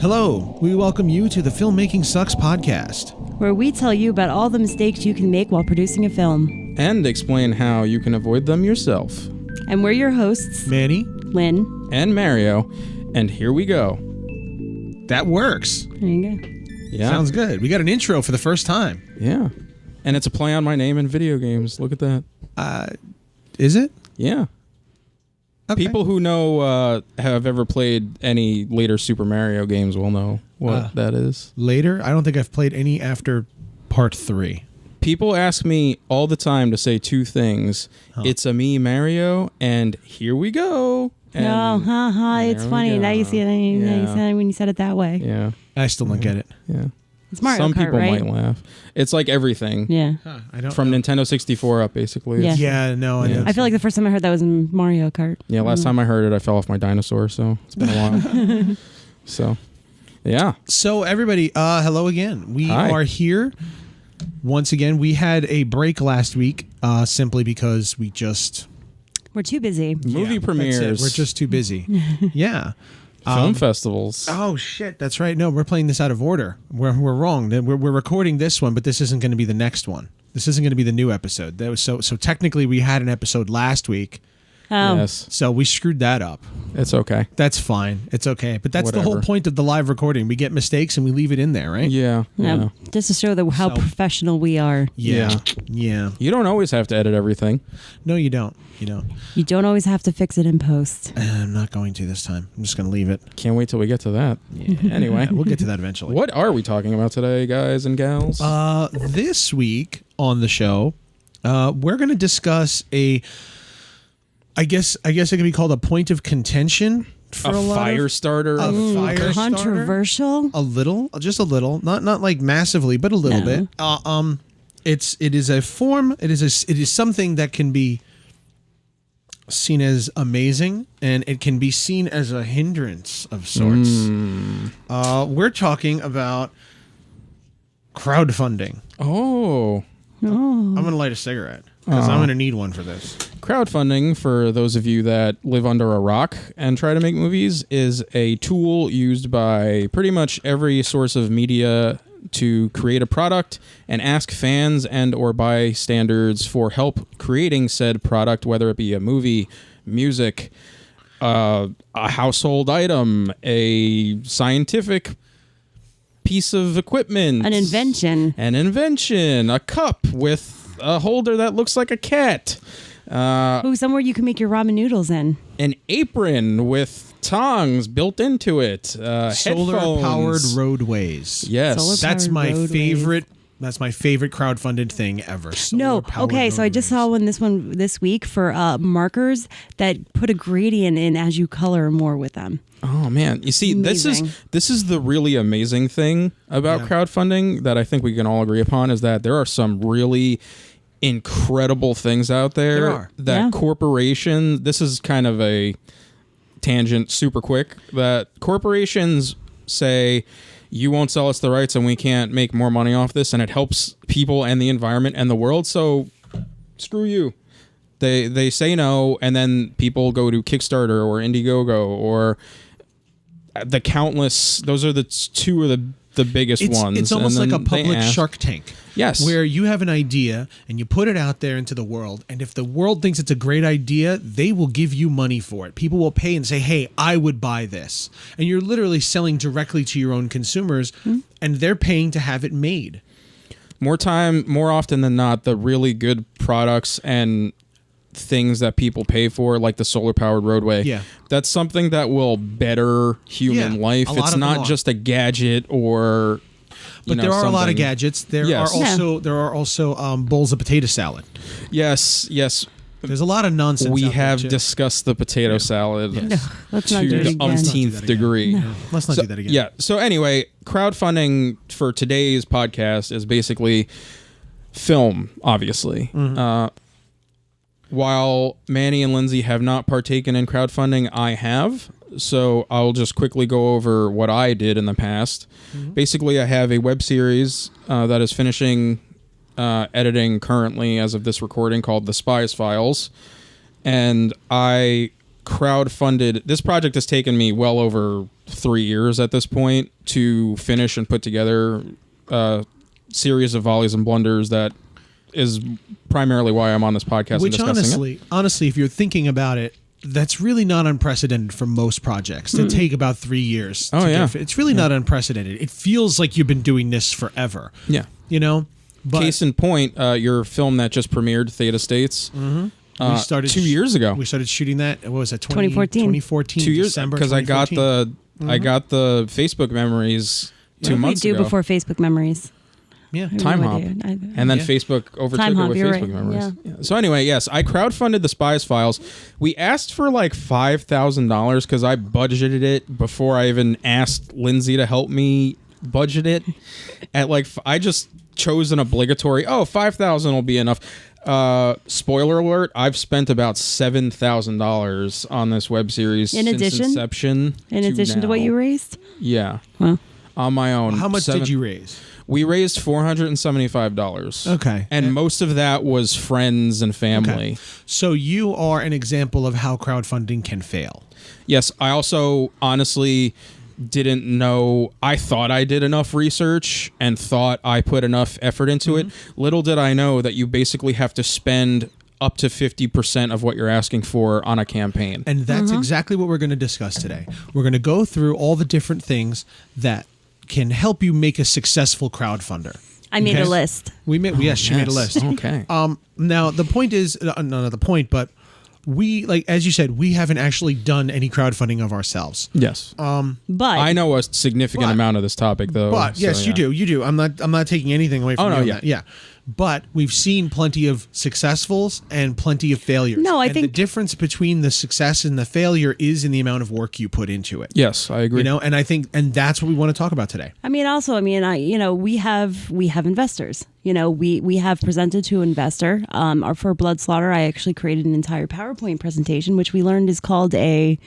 Hello, we welcome you to the Filmmaking Sucks podcast, where we tell you about all the mistakes you can make while producing a film. And explain how you can avoid them yourself. And we're your hosts, Manny, Lynn, and Mario. And here we go. That works. There you go. Yeah. Sounds good. We got an intro for the first time. Yeah. And it's a play on my name in video games. Look at that. Is it? Yeah. Okay. People who know have ever played any later Super Mario games will know what that is. Later? I don't think I've played any after part 3. People ask me all the time to say two things. It's a me, Mario, and here we go. And it's funny. Now you see it. Now you see it when you said it that way. Yeah. I still don't get it. Yeah. It's Mario Some Kart, people right? might laugh. It's like everything. Yeah. I don't From know. Nintendo 64 up, basically. Yeah. Yeah, no. Yeah. I feel like the first time I heard that was in Mario Kart. Yeah, last time I heard it, I fell off my dinosaur, so it's been a while. So, yeah. So everybody, hello again. We Hi. are here once again. We had a break last week simply because We're too busy. Movie that's premieres. it. We're just too busy. Yeah. Film festivals. Oh shit, that's right. No, we're playing this out of order. We're wrong. We're recording this one, but this isn't going to be the next one. This isn't going to be the new episode. That was so technically we had an episode last week. Oh. Yes. So we screwed that up. It's okay. That's fine. It's okay. But that's the whole Whatever. point of the live recording. We get mistakes and we leave it in there, right? Yeah. Yeah. Just to show how So- professional we are. Yeah. Yeah. You don't always have to edit everything. No, you don't. You don't. You don't always have to fix it in post. I'm not going to this time. I'm just going to leave it. Can't wait till we get to that. Yeah. Anyway. We'll get to that eventually. What are we talking about today, guys and gals? This week on the show, we're going to discuss I guess it could be called a point of contention for a lot fire of, starter. a fire starter. Controversial? A little, just a little, not like massively, but a little No. bit. It is a form. It is something that can be seen as amazing, and it can be seen as a hindrance of sorts. We're talking about crowdfunding. Oh. I'm gonna light a cigarette because I'm gonna need one for this. Crowdfunding, for those of you that live under a rock and try to make movies, is a tool used by pretty much every source of media to create a product and ask fans and or bystanders for help creating said product, whether it be a movie, music, a household item, a scientific piece of equipment, An invention, a cup with a holder that looks like a cat. somewhere you can make your ramen noodles in. An apron with tongs built into it. Solar-powered headphones. roadways. Yes. Solar- That's my roadways. favorite. That's my favorite crowdfunded thing ever. No, Solar-powered okay, so I just saw roadways. one this week for markers that put a gradient in as you color more with them. Oh man, you see, Amazing. this is the really amazing thing about crowdfunding that I think we can all agree upon, is that there are some really incredible things out there that corporations. This is kind of a tangent, super quick. That corporations say, you won't sell us the rights and we can't make more money off this, and it helps people and the environment and the world, so screw you. They say no, and then people go to Kickstarter or Indiegogo or the countless. Those are the two of the biggest ones. It's almost And like a then they public ask- Shark Tank. Yes. Where you have an idea and you put it out there into the world, and if the world thinks it's a great idea, they will give you money for it. People will pay and say, hey, I would buy this. And you're literally selling directly to your own consumers, and they're paying to have it made. More often than not, the really good products and things that people pay for, like the solar powered roadway, that's something that will better human life. a lot It's of them not are. just a gadget or But there are a lot of gadgets. There Yes. are also bowls of potato salad. Yes. There's a lot of nonsense. We out there, have too. discussed the potato salad Let's to not do it the again. umpteenth degree. Let's not do that again. Yeah. So anyway, crowdfunding for today's podcast is basically film, obviously. While Manny and Lindsay have not partaken in crowdfunding, I have. So I'll just quickly go over what I did in the past. Basically, I have a web series that is finishing editing currently as of this recording, called The Spies Files. And I crowdfunded. This project has taken me well over 3 years at this point to finish and put together a series of volleys and blunders that is primarily why I'm on this podcast. Which and discussing honestly, if you're thinking about it, that's really not unprecedented for most projects to take about 3 years. It's really not unprecedented. It feels like you've been doing this forever. Yeah. You know? But case in point, your film that just premiered, Theta States, we started 2 years ago. We started shooting that. What was it? 2014. 2014. 2 years, December. because I got the Facebook memories 2 months ago. We do before Facebook memories. Yeah. Time hop. And then Facebook overtook it with Facebook memories. Yeah. So anyway, yes, I crowdfunded the Spies Files. We asked for like $5,000 because I budgeted it before I even asked Lindsay to help me budget it. At like, I just chose an obligatory, $5,000 will be enough. Spoiler alert, I've spent about $7,000 on this web series since inception. In addition to what you raised? Yeah. Well, on my own. How much did you raise? We raised $475. Okay. And most of that was friends and family. Okay. So you are an example of how crowdfunding can fail. Yes. I also honestly didn't know. I thought I did enough research and thought I put enough effort into it. Little did I know that you basically have to spend up to 50% of what you're asking for on a campaign. And that's exactly what we're going to discuss today. We're going to go through all the different things that can help you make a successful crowdfunder. I made a list. She made a list. Okay. Now the point is, not the point, but we, like as you said, we haven't actually done any crowdfunding of ourselves. Yes. But I know a significant amount of this topic, though. But yes, you do. You do. I'm not taking anything away from you. On that. Yeah. But we've seen plenty of successfuls and plenty of failures. No, I think think the difference between the success and the failure is in the amount of work you put into it. Yes, I agree. You know, and I think, and that's what we want to talk about today. we have investors. We have presented to an investor. For Blood Slaughter, I actually created an entire PowerPoint presentation, which we learned is called a.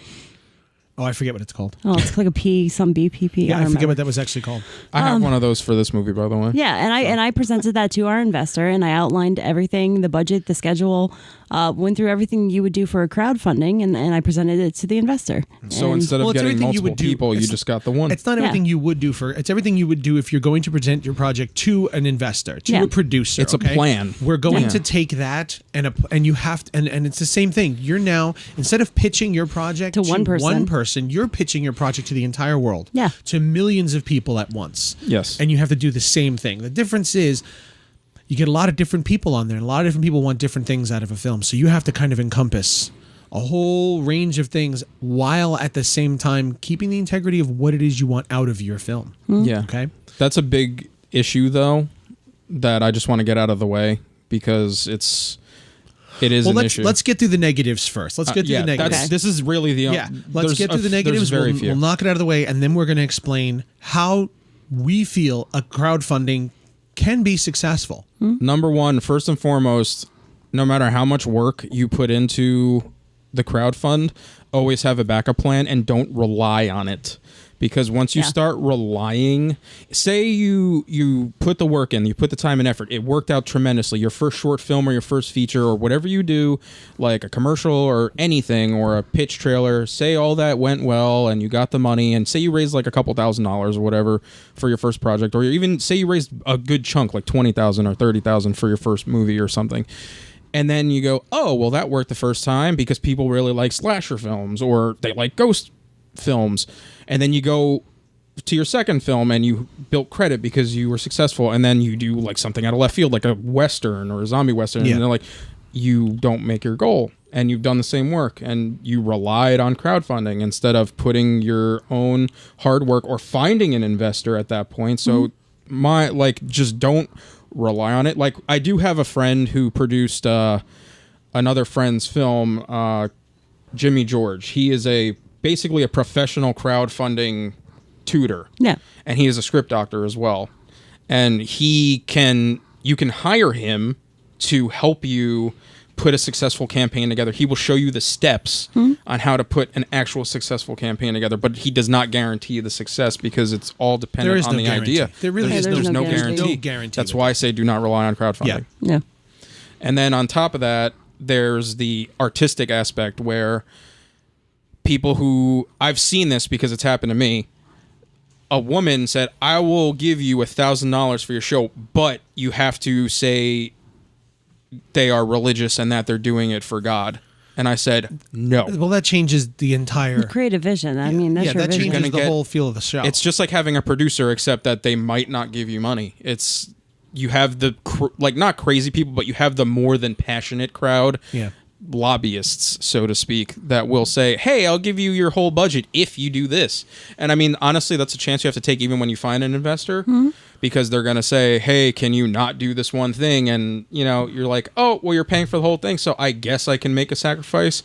Oh, I forget what it's called. Oh, it's like a P, some BPP. Yeah, I forget what that was actually called. I have one of those for this movie, by the way. Yeah, and I presented that to our investor, and I outlined everything, the budget, the schedule, went through everything you would do for a crowdfunding, and I presented it to the investor. So instead of getting multiple people, you just got the one. It's not everything you would do it's everything you would do if you're going to present your project to an investor, to a producer. It's a plan. We're going to take that and you have to, and it's the same thing. You're now, instead of pitching your project to one person, you're pitching your project to the entire world. Yeah. To millions of people at once. Yes. And you have to do the same thing. The difference is you get a lot of different people on there. A lot of different people want different things out of a film. So you have to kind of encompass a whole range of things while at the same time keeping the integrity of what it is you want out of your film. Yeah. Okay. That's a big issue, though, that I just want to get out of the way because it is an issue. Let's get through the negatives first. Let's get through the negatives. This is really the Let's get through the negatives. We'll knock it out of the way, and then we're going to explain how we feel a crowdfunding can be successful. Number one, first and foremost, no matter how much work you put into the crowdfund, always have a backup plan and don't rely on it. Because once you start relying, say you put the work in, you put the time and effort, it worked out tremendously. Your first short film or your first feature or whatever you do, like a commercial or anything or a pitch trailer, say all that went well and you got the money, and say you raised like a couple $1,000s or whatever for your first project, or even say you raised a good chunk, like $20,000 or $30,000 for your first movie or something. And then you go, oh, well, that worked the first time because people really like slasher films or they like ghost films. And then you go to your second film and you built credit because you were successful, and then you do like something out of left field, like a Western or a zombie Western, and they're like, you don't make your goal, and you've done the same work, and you relied on crowdfunding instead of putting your own hard work or finding an investor at that point. So just don't rely on it. Like, I do have a friend who produced another friend's film, Jimmy George. He is basically a professional crowdfunding tutor. Yeah. And he is a script doctor as well. And you can hire him to help you put a successful campaign together. He will show you the steps on how to put an actual successful campaign together, but he does not guarantee the success because it's all dependent on the idea. There really is no guarantee. That's why I say do not rely on crowdfunding. Yeah. And then on top of that, there's the artistic aspect where people who I've seen this because it's happened to me. A woman said, "I will give you $1,000 for your show, but you have to say they are religious and that they're doing it for God." And I said, "No." Well, that changes the entire creative vision. I mean, that's your that vision. changes the whole feel of the show. It's just like having a producer, except that they might not give you money. It's you have the not crazy people, but you have the more than passionate crowd. Yeah. Lobbyists, so to speak, that will say, "Hey, I'll give you your whole budget if you do this." And I mean, honestly, that's a chance you have to take even when you find an investor, because they're going to say, "Hey, can you not do this one thing?" And, you're like, "Oh, well, you're paying for the whole thing, so I guess I can make a sacrifice."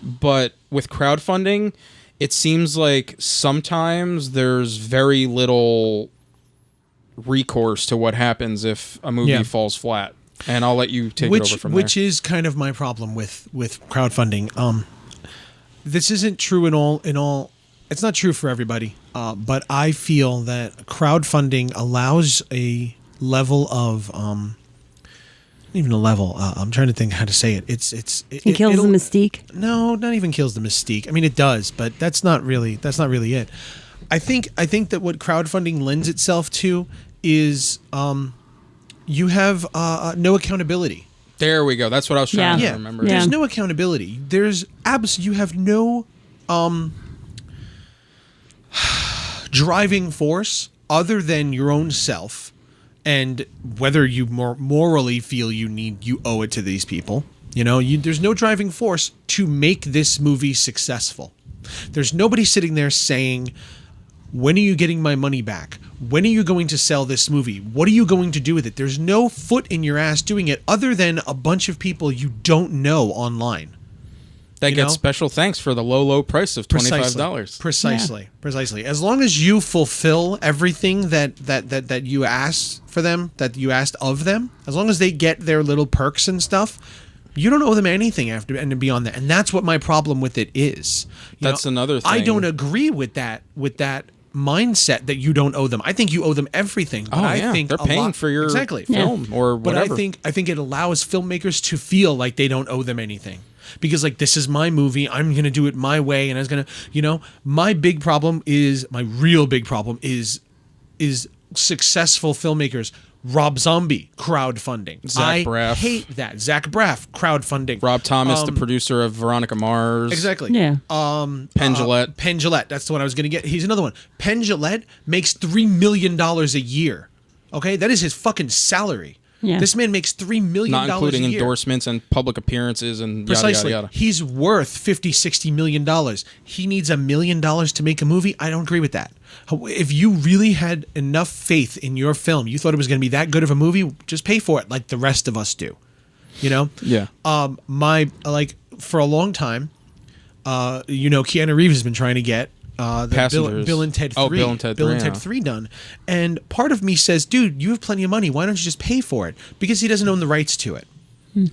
But with crowdfunding, it seems like sometimes there's very little recourse to what happens if a movie falls flat. And I'll let you take it over from there. Which is kind of my problem with crowdfunding. This isn't true in all. It's not true for everybody. But I feel that crowdfunding allows a level of not even a level. I'm trying to think how to say it. It kills the mystique. No, not even kills the mystique. I mean, it does, but that's not really it. I think that what crowdfunding lends itself to is you have no accountability. There we go. That's what I was trying to remember. There's no accountability. You have no driving force other than your own self, and whether you morally feel you owe it to these people. There's no driving force to make this movie successful. There's nobody sitting there saying, "When are you getting my money back? When are you going to sell this movie? What are you going to do with it?" There's no foot in your ass doing it other than a bunch of people you don't know online. That gets special thanks for the low price of $25. Precisely. As long as you fulfill everything that you asked for them, that you asked of them, as long as they get their little perks and stuff, you don't owe them anything after and beyond that. And that's what my problem with it is. That's another thing. I don't agree with that mindset that you don't owe them. I think you owe them everything. But I think they're paying for your film or whatever. But I think it allows filmmakers to feel like they don't owe them anything. Because this is my movie, I'm going to do it my way, and I was going to, my real big problem is successful filmmakers. Rob Zombie, crowdfunding. Zach Braff. I hate that. Zach Braff, crowdfunding. Rob Thomas, the producer of Veronica Mars. Exactly. Yeah. Penn Jillette. Penn Jillette. That's the one I was going to get. He's another one. Penn Jillette makes $3 million a year. Okay? That is his fucking salary. Yeah. This man makes $3 million a year. Not including endorsements and public appearances and Precisely. yada, yada, yada. He's worth $50-60 million. He needs $1 million to make a movie. I don't agree with that. If you really had enough faith in your film, you thought it was going to be that good of a movie, just pay for it like the rest of us do. Yeah. For a long time, Keanu Reeves has been trying to get Bill and Ted 3. Bill and Ted 3 done. And part of me says, dude, you have plenty of money. Why don't you just pay for it? Because he doesn't own the rights to it.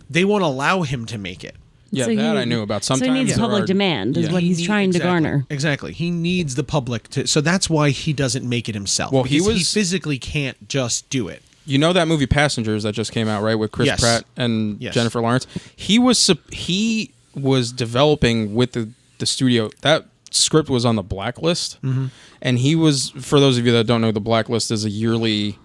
They won't allow him to make it. Yeah, so I knew about. Sometimes so he needs public demand is what he's trying to garner. Exactly. He needs the public to. So that's why he doesn't make it himself. Well, he physically can't just do it. You know that movie Passengers that just came out, right, with Chris Pratt and Jennifer Lawrence? He was developing with the studio. That script was on the blacklist, and he was. For those of you that don't know, the blacklist is a yearly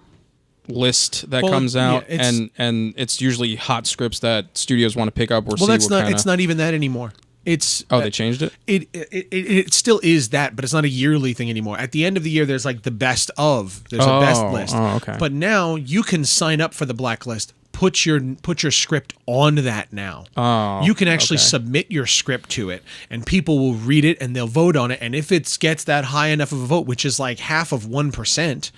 list that comes out, and it's usually hot scripts that studios want to pick up or see. It's not even that anymore. It's they changed it. It still is that, but it's not a yearly thing anymore. At the end of the year, there's like the best of. There's a best list. Oh, okay. But now you can sign up for the blacklist. Put your script on that now. Oh, you can actually submit your script to it, and people will read it and they'll vote on it. And if it gets that high enough of a vote, which is like half of 1%.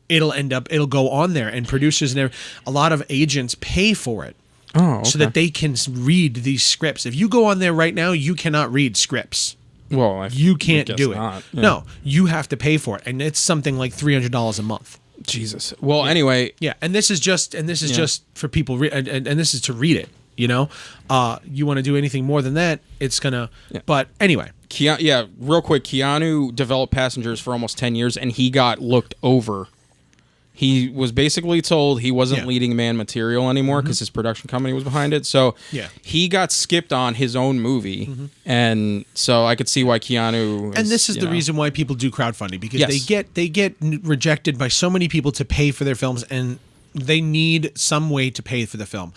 It'll go on there, and producers and a lot of agents pay for it so that they can read these scripts. If you go on there right now, you cannot read scripts. Well, you can't do it. Not. Yeah. No, you have to pay for it, and it's something like $300 a month. Jesus. Well, anyway, and this is just for people, and this is to read it. You want to do anything more than that, it's gonna. Yeah. But anyway, real quick, Keanu developed Passengers for almost 10 years, and he got looked over. He was basically told he wasn't leading man material anymore because his production company was behind it. So he got skipped on his own movie. And so I could see why Keanu is, and this is the reason why people do crowdfunding, because they get rejected by so many people to pay for their films, and they need some way to pay for the film.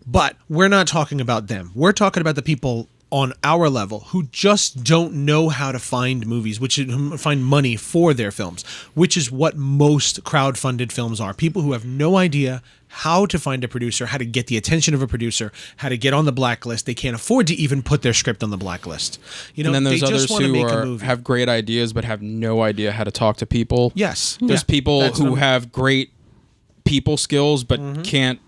But we're not talking about them. We're talking about the people on our level who just don't know how to find movies, which is find money for their films, which is what most crowdfunded films are. People who have no idea how to find a producer, how to get the attention of a producer, how to get on the blacklist. They can't afford to even put their script on the blacklist. You know, and then there's they others just want to who make have great ideas but have no idea how to talk to people. Yes. There's people who have great people skills but can't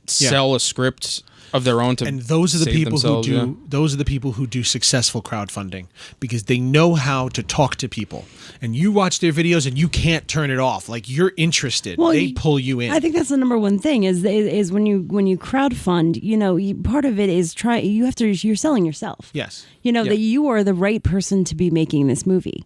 sell a script of their own to and those are the save people themselves, who do those are the people who do successful crowdfunding, because they know how to talk to people. And you watch their videos and you can't turn it off. Like, you're interested. Well, they pull you in. I think that's the number one thing is when you crowdfund, you know, part of it is you're selling yourself. Yes. You know, that you are the right person to be making this movie.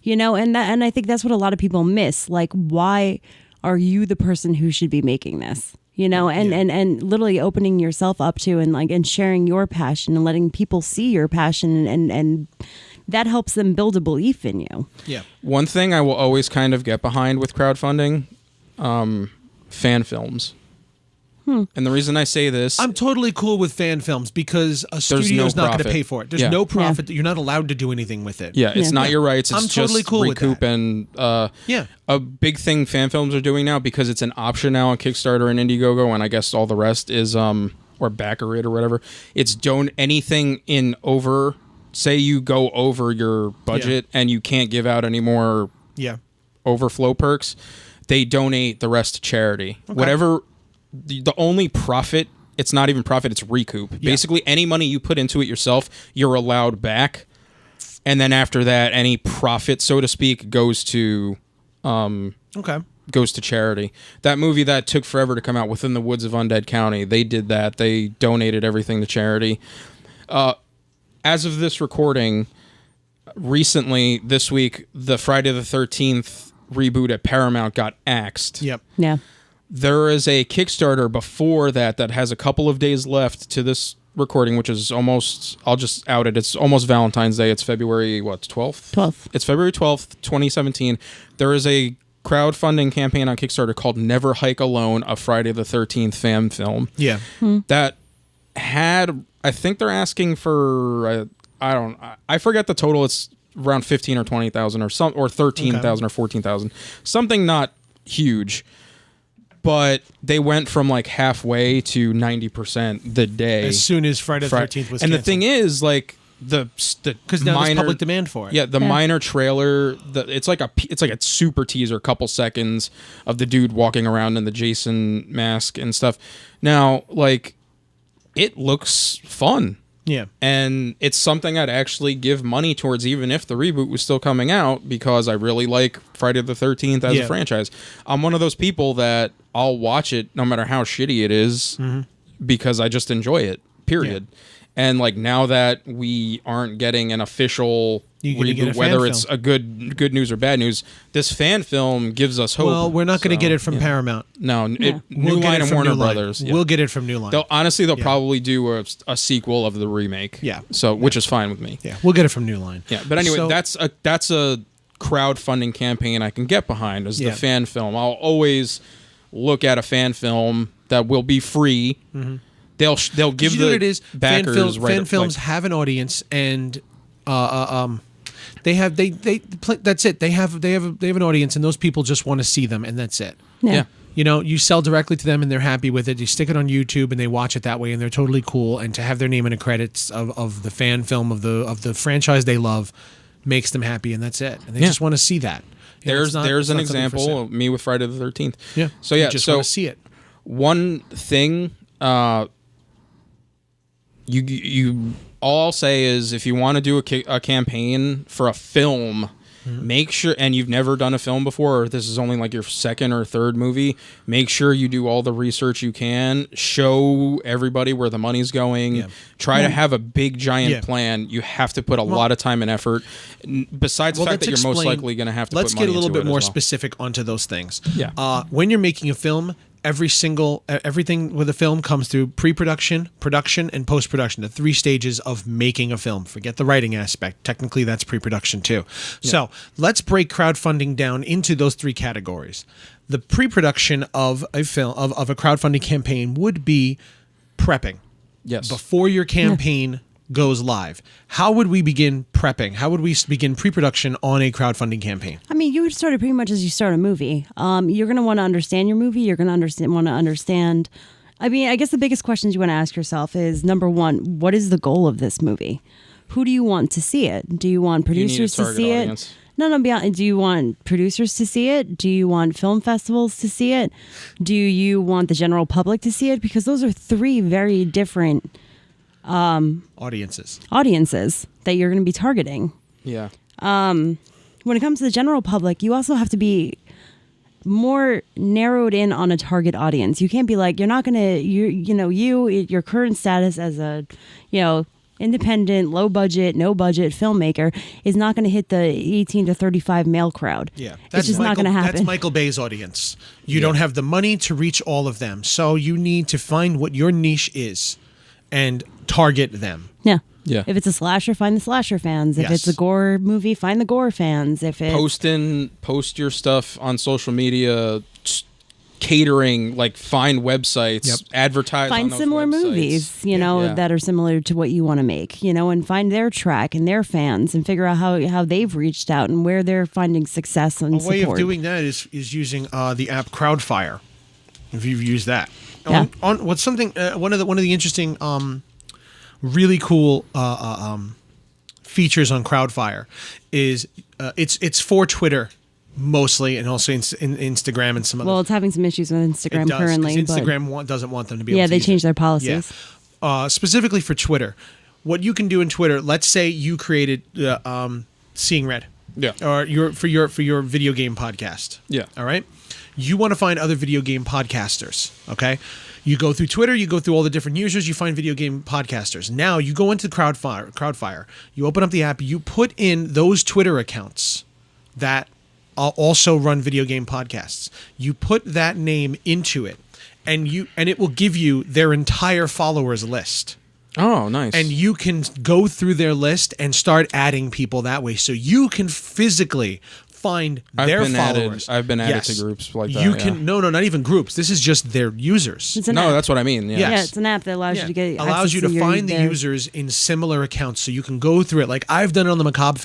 You know, and I think that's what a lot of people miss. Like, why are you the person who should be making this? You know, and literally opening yourself up to and sharing your passion and letting people see your passion, and that helps them build a belief in you. Yeah. One thing I will always kind of get behind with crowdfunding, fan films. And the reason I say this, I'm totally cool with fan films, because a studio's not going to pay for it. There's no profit. You're not allowed to do anything with it. Yeah, it's not your rights. It's I'm totally just cool recoup. with that. And a big thing fan films are doing now, because it's an option now on Kickstarter and Indiegogo, and I guess all the rest is or Backer It or whatever. It's anything in over. Say you go over your budget and you can't give out any more overflow perks, they donate the rest to charity. Okay. Whatever. The only profit, it's not even profit, it's recoup. Yeah. Basically, any money you put into it yourself, you're allowed back. And then after that, any profit, so to speak, goes to charity. That movie that took forever to come out, Within the Woods of Undead County, they did that. They donated everything to charity. As of this recording, recently, this week, the Friday the 13th reboot at Paramount got axed. Yep. Yeah. There is a Kickstarter before that has a couple of days left to this recording, which is almost, I'll just out it, it's almost Valentine's Day. It's February, 12th? 12th. It's February 12th, 2017. There is a crowdfunding campaign on Kickstarter called Never Hike Alone, a Friday the 13th fan film. Yeah. That had, I think they're asking for, I forget the total. It's around 15 or 20,000 or 13,000 or 14,000. Something not huge. But they went from like halfway to 90% the day. As soon as Friday the 13th was canceled. And the thing is, like, because now there's public demand for it. Yeah, the minor trailer, it's like a super teaser, couple seconds of the dude walking around in the Jason mask and stuff. Now, like, it looks fun. Yeah. And it's something I'd actually give money towards, even if the reboot was still coming out, because I really like Friday the 13th as a franchise. I'm one of those people that I'll watch it no matter how shitty it is, because I just enjoy it, period. Yeah. And like, now that we aren't getting an official reboot, whether it's a good news or bad news, this fan film gives us hope. Well, we're not going to get it from Paramount. No, New Line and Warner Brothers. Yeah. We'll get it from New Line. They'll probably do a sequel of the remake. Yeah. So, which is fine with me. Yeah, we'll get it from New Line. Yeah, but anyway, that's a crowdfunding campaign I can get behind as the fan film. I'll always look at a fan film that will be free. They'll give you know what it is? backers fan films have an audience, and they that's it. They have an audience, and those people just want to see them, and that's it. Yeah. You know, you sell directly to them, and they're happy with it. You stick it on YouTube, and they watch it that way, and they're totally cool. And to have their name in the credits of the fan film of the franchise they love makes them happy, and that's it. And they just want to see that. There's an example of me with Friday the 13th. Yeah. So yeah, you just want to see it. One thing. All I'll say is, if you want to do a campaign for a film, make sure, and you've never done a film before, or this is only like your second or third movie, make sure you do all the research you can, show everybody where the money's going, try to have a big giant plan. You have to put a lot of time and effort, besides the fact that you're most likely going to have to put money into it. Let's get a little bit more well. specific onto those things. Yeah. When you're making a film, everything with a film comes through pre-production, production, and post-production, the 3 stages of making a film. Forget the writing aspect. Technically, that's pre-production too. So let's break crowdfunding down into those 3 categories. The pre-production of a film, of a crowdfunding campaign, would be prepping. Yes. Before your campaign goes live. How would we begin prepping? How would we begin pre-production on a crowdfunding campaign? I mean, you would start it pretty much as you start a movie. You're going to want to understand your movie. You're going to want to understand. I mean, I guess the biggest questions you want to ask yourself is, number one, what is the goal of this movie? Who do you want to see it? Do you want producers to see it? No, beyond. Do you want producers to see it? Do you want film festivals to see it? Do you want the general public to see it? Because those are 3 very different audiences that you're going to be targeting. Yeah. When it comes to the general public, you also have to be more narrowed in on a target audience. You can't be like, you're not going to, your current status as a, independent, low budget, no budget filmmaker is not going to hit the 18 to 35 male crowd. Yeah, it's just not going to happen. That's Michael Bay's audience. You don't have the money to reach all of them, so you need to find what your niche is and target them. Yeah. Yeah. If it's a slasher, find the slasher fans. If it's a gore movie, find the gore fans. If it's post your stuff on social media, catering, like find websites, advertise find on those similar websites. movies, that are similar to what you want to make, and find their track and their fans and figure out how they've reached out and where they're finding success and support. A way of doing that is using the app Crowdfire. If you've used that. Yeah. What's something one of the interesting really cool features on Crowdfire is it's for Twitter mostly, and also in Instagram and some other. Well, it's having some issues with Instagram currently. Instagram doesn't want them to be able to they changed their policies. Yeah. Specifically for Twitter, what you can do in Twitter, let's say you created Seeing Red. Yeah. Or for your video game podcast. Yeah. All right. You want to find other video game podcasters. Okay. You go through Twitter, you go through all the different users, you find video game podcasters. Now you go into Crowdfire, you open up the app, you put in those Twitter accounts that also run video game podcasts. You put that name into it, and it will give you their entire followers list. Oh, nice. And you can go through their list and start adding people that way, so you can physically find their followers. I've been added to groups like that. You can no, not even groups. This is just their users. No, that's what I mean. Yeah, yeah, it's an app that allows you to get allows you to find the users in similar accounts, so you can go through it. Like I've done it on the Macabre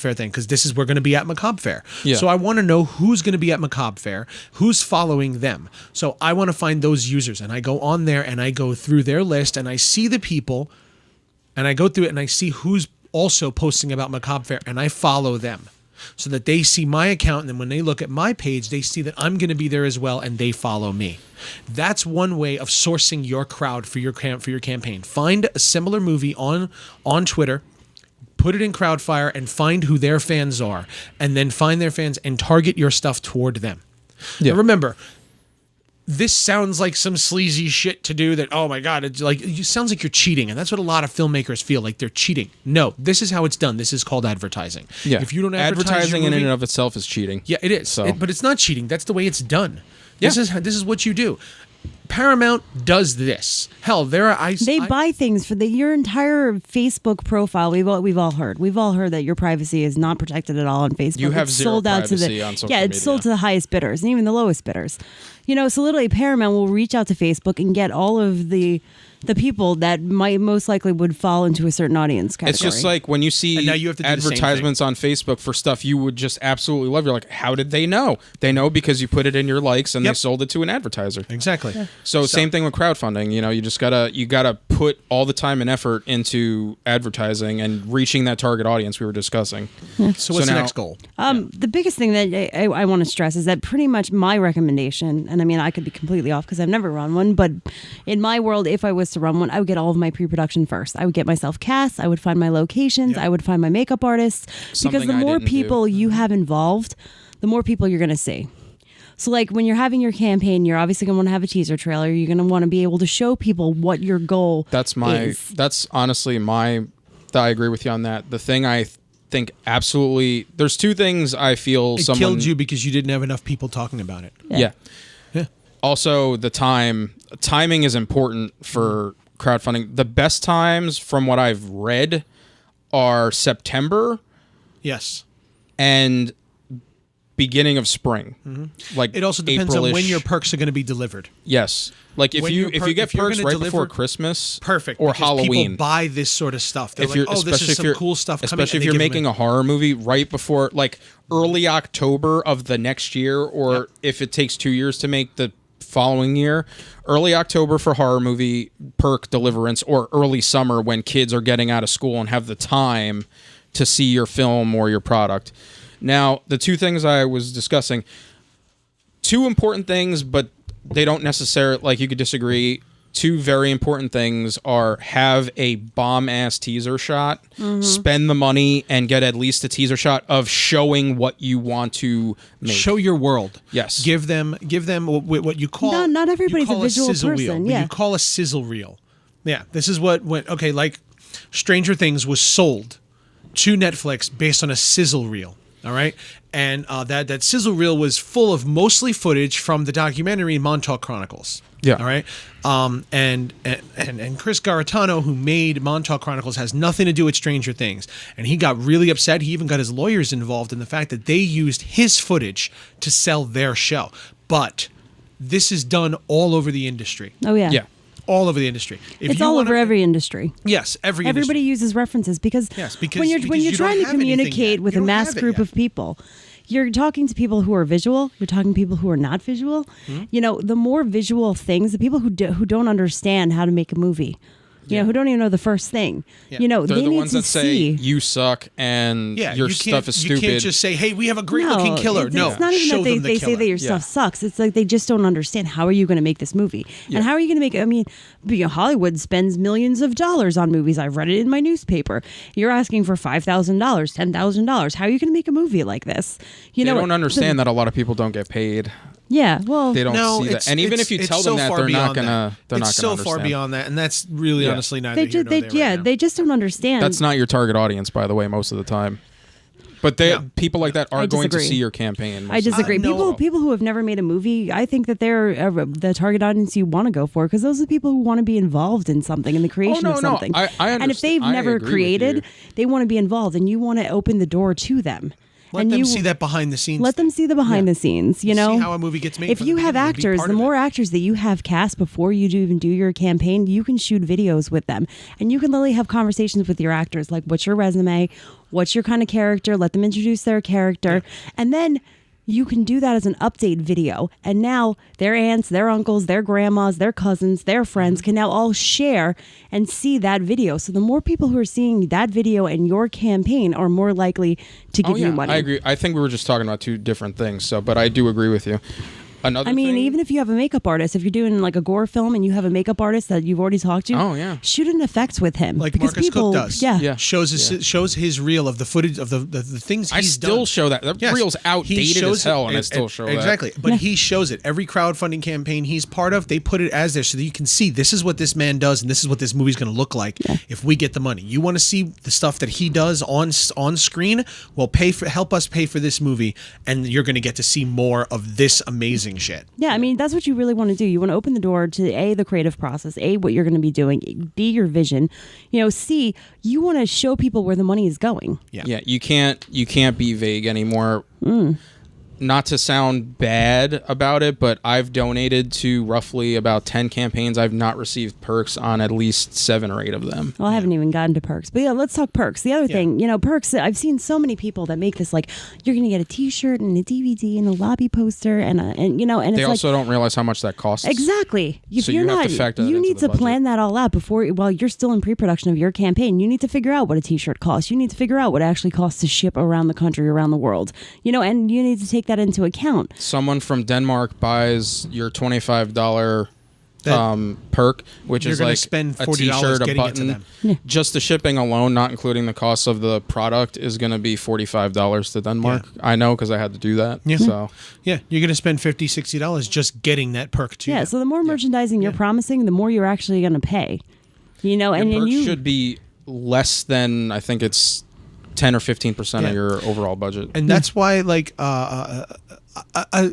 Fair thing, because we're going to be at Macabre Fair. Yeah. So I want to know who's going to be at Macabre Fair, who's following them. So I want to find those users, and I go on there and I go through their list and I see the people, and I go through it and I see who's also posting about Macabre Fair, and I follow them, so that they see my account, and then when they look at my page, they see that I'm going to be there as well, and they follow me. That's one way of sourcing your crowd for your campaign. Find a similar movie on Twitter, put it in Crowdfire, and find who their fans are, and then find their fans and target your stuff toward them. Yeah. Now remember, this sounds like some sleazy shit to do that, oh my God, it sounds like you're cheating. And that's what a lot of filmmakers feel like, they're cheating. No, this is how it's done. This is called advertising. Yeah. If you don't advertising in and of itself is cheating. Yeah, it is. But it's not cheating. That's the way it's done. This is what you do. Paramount does this. Hell, they buy things for your entire Facebook profile. We've all heard that your privacy is not protected at all on Facebook. You have zero privacy on social media. Yeah, it's sold to the highest bidders and even the lowest bidders. So literally Paramount will reach out to Facebook and get all of the people that most likely would fall into a certain audience category. It's just like when you see advertisements on Facebook for stuff you would just absolutely love. You're like, how did they know? They know because you put it in your likes and they sold it to an advertiser. Exactly. Yeah. So same thing with crowdfunding. You just gotta put all the time and effort into advertising and reaching that target audience we were discussing. Yeah. So what's the next goal? The biggest thing that I want to stress is that pretty much my recommendation, and I mean I could be completely off because I've never run one, but in my world, if I was to run one, I would get all of my pre-production first. I would get myself cast. I would find my locations. I would find my makeup artists. Because the more people you have involved, the more people you're going to see. So like when you're having your campaign, you're obviously going to want to have a teaser trailer. You're going to want to be able to show people what your goal is. That's honestly I agree with you on that. The thing I think absolutely, there's two things I feel it killed you because you didn't have enough people talking about it. Yeah. Also, the timing is important for crowdfunding. The best times from what I've read are September. Yes. And beginning of spring. Like it also depends April-ish. on when your perks are going to be delivered. Yes. Like if you get perks right before Christmas, perfect, or Halloween, people buy this sort of stuff. They're this is some cool stuff coming. Especially if you're making a horror movie right before, like early October of the next year, or if it takes 2 years to make the following year, early October for horror movie perk deliverance, or early summer when kids are getting out of school and have the time to see your film or your product. Now, the two things I was discussing, two important things, but they don't necessarily, like you could disagree. Two very important things are have a bomb-ass teaser shot, spend the money, and get at least a teaser shot of showing what you want to make. Show your world. Yes. Give them what you call... Not everybody's a visual person. Reel, you call a sizzle reel. Yeah, this is what went... Okay, like Stranger Things was sold to Netflix based on a sizzle reel. All right, and that sizzle reel was full of mostly footage from the documentary Montauk Chronicles. Yeah. All right. And Chris Garitano, who made Montauk Chronicles, has nothing to do with Stranger Things, and he got really upset. He even got his lawyers involved in the fact that they used his footage to sell their show. But this is done all over the industry. Oh yeah. Yeah. All over the industry. It's all over every industry. Yes, everybody uses references because when you're trying to communicate with a mass group of people, you're talking to people who are visual. You're talking to people who are not visual. You know, the more visual things, the people who don't understand how to make a movie. You know, who don't even know the first thing. Yeah. You know, they're they the need ones to that say you suck and your stuff is stupid. You can't just say, "Hey, we have a great-looking killer." It's not even that they say that your stuff sucks. It's like they just don't understand how are you going to make this movie, and how are you going to make it? I mean, Hollywood spends millions of dollars on movies. I've read it in my newspaper. You're asking for $5,000, $10,000. How are you going to make a movie like this? They don't understand that a lot of people don't get paid. Yeah, well, they don't see that, and even if you tell them that, they're not gonna. It's so far beyond that, and that's really honestly neither here nor there right now. They just don't understand. That's not your target audience, by the way, most of the time. But people like that are going to see your campaign. I disagree. People who have never made a movie, I think that they're the target audience you want to go for, because those are the people who want to be involved in something, in the creation of something. I and if they've never created, they want to be involved, and you want to open the door to them. Let them see that behind the scenes. Let them see the behind the scenes. You know, see how a movie gets made. If you have actors, the more actors that you have cast before you even do your campaign, you can shoot videos with them, and you can literally have conversations with your actors, like, what's your resume, what's your kind of character. Let them introduce their character, and then you can do that as an update video. And now their aunts, their uncles, their grandmas, their cousins, their friends can now all share and see that video. So the more people who are seeing that video and your campaign are more likely to give you money. I agree. I think we were just talking about two different things. But I do agree with you. Even if you have a makeup artist, if you're doing like a gore film and you have a makeup artist that you've already talked to, shoot an effects with him. Like Marcus Cook does. Yeah. Shows his reel of the footage of the things he's done. I still show that. That reel's outdated as hell, and I still show that. Exactly. But he shows it. Every crowdfunding campaign he's part of, they put it as there so that you can see this is what this man does and this is what this movie's going to look like if we get the money. You want to see the stuff that he does on screen? Well, help us pay for this movie, and you're going to get to see more of this amazing shit. Yeah, I mean, that's what you really want to do. You want to open the door to A, the creative process, A, what you're going to be doing, B, your vision. C, you want to show people where the money is going. Yeah, you can't be vague anymore. Not to sound bad about it, but I've donated to roughly about 10 campaigns. I've not received perks on at least 7 or 8 of them. Well, I haven't even gotten to perks. But let's talk perks. The other thing, perks, I've seen so many people that make this, like, you're going to get a t-shirt and a DVD and a lobby poster and they also don't realize how much that costs. Exactly. If so you have to factor that you need to budget. Plan that all out while you're still in pre-production of your campaign. You need to figure out what a t-shirt costs. You need to figure out what it actually costs to ship around the country, around the world. And you need to take that into account. Someone from Denmark buys your $25 perk, which You're is gonna like spend a $40 t-shirt, a getting it to button. them. Just the shipping alone, not including the cost of the product, is going to be $45 to Denmark. Yeah. I know because I had to do that. Yeah. So Yeah, you're going to spend $50, $60 just getting that perk to them. So the more merchandising you're promising, the more you're actually going to pay. You know, and perk you should be less than, I think it's 10 or 15% of your overall budget. And that's why, like,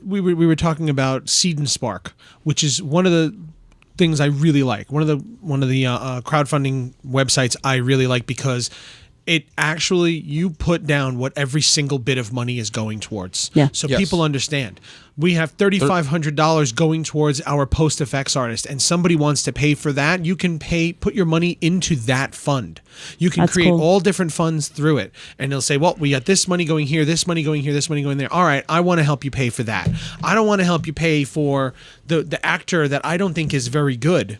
we were talking about Seed and Spark, which is one of the things I really like. One of the crowdfunding websites I really like because it actually, you put down what every single bit of money is going towards. Yeah. So Yes. people understand. We have $3,500 going towards our post effects artist, and somebody wants to pay for that. You can put your money into that fund. You can That's create cool. all different funds through it, and they'll say, well, we got this money going here, this money going here, this money going there. All right, I want to help you pay for that. I don't want to help you pay for the actor that I don't think is very good,